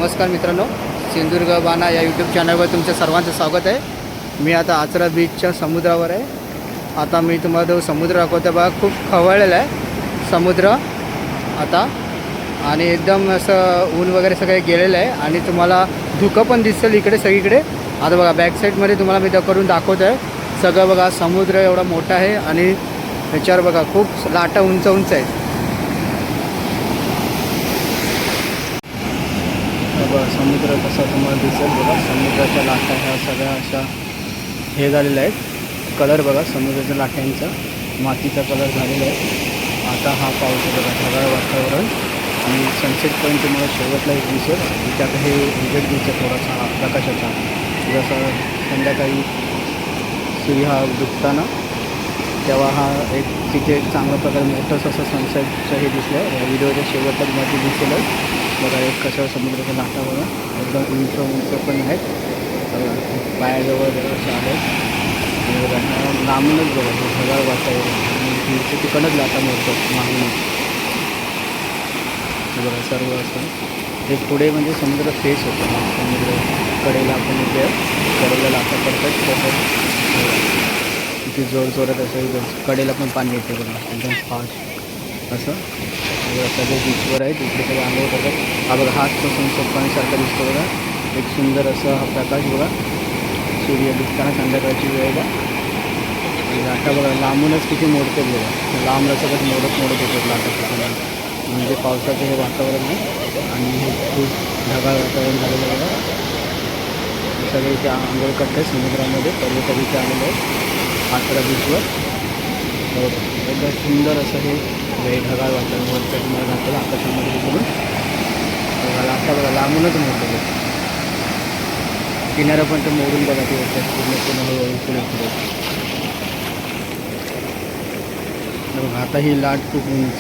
नमस्कार मित्रांनो, सिंधुदुर्ग बाणा या यूट्यूब चॅनलवर तुमच्या सर्वांचं स्वागत आहे। मी आता आचरा बीचच्या समुद्रावर आहे। आता मी तुम्हाला तो समुद्र दाखवतो बघा। खूप खवळलेला आहे समुद्र आता आणि एकदम असं ऊन वगैरे सगळे गेलेलं आहे आणि तुम्हाला धुकं पण दिसेल इकडे सगळीकडे। आता बघा बॅक साईडमध्ये तुम्हाला मी करून दाखवतो आहे सगळं बघा। समुद्र एवढा मोठा आहे आणि त्याच्यावर बघा खूप लाटा उंच उंच आहेत। बघा समुद्र कसा तुम्हाला दिसेल बघा। समुद्राच्या लाटा ह्या सगळ्या अशा हे झालेल्या आहेत। कलर बघा समुद्राच्या लाटांचा मातीचा कलर झालेला आहे। आता हा पाऊस बघा ढगाळ वातावरण आणि सनसेट पॉईंट तुम्हाला शेवटला एक दिसेल। त्यात हे विजेट दिसतं थोडासा प्रकाशाचा, जसं संध्याकाळी सूर्य हा डुबताना तेव्हा हा एक तिथे एक चांगल्या प्रकारे मोठंसं असं सनसेटचं हे दिसलं। व्हिडिओच्या शेवटला मध्ये दिसेलच बघा। एक कसं समुद्राच्या लाटा बघा एकदम उंच उंच पण आहेत, पायाजवळ जवळ आहेत आणि बघा लांबूनच बघा ढगाळ वातावरण आणि तिकडंच लाटा मोडतात मागूनच बघा सर्व असं। हे पुढे म्हणजे समुद्र फेस होतं, समुद्र कडेला आपण इथे कडेला लाटा पडतात तसं इथे जोर जोरात असं कडेला पण पाणी येते बघा एकदम फास्ट असं। सगळे बीचवर आहेत इकडे सगळे आंघोळ करतात। हा बघा हाच तो सनसेट पाण्यासारखा दिसतो बघा। एक सुंदर असं हा प्रकाश बघा सूर्य दिसताना संध्याकाळची वेळेला। लाटा बघा लांबूनच किती मोडते बघा, लांब रसकच मोडत येतात लाटा तिथे, म्हणजे पावसाचं हे वातावरण आहे आणि हे खूप ढगाळ वातावरण झालेलं बघा। सगळे इथे आंघोळ करतात समुद्रामध्ये, पर्यटक इथे आलेले आहेत आचरा बीचवर। एकदम सुंदर असं हे ढगाळ वातावरण वरचं तुम्हाला दाखवलं आकाशामध्ये बघून बघा। लाटा बघा लांबूनच मोडतं किनारा पण तो मोडून बघा ते येतात पूर्ण हळूहळू पुढे बघा। आता ही लाट खूप उंच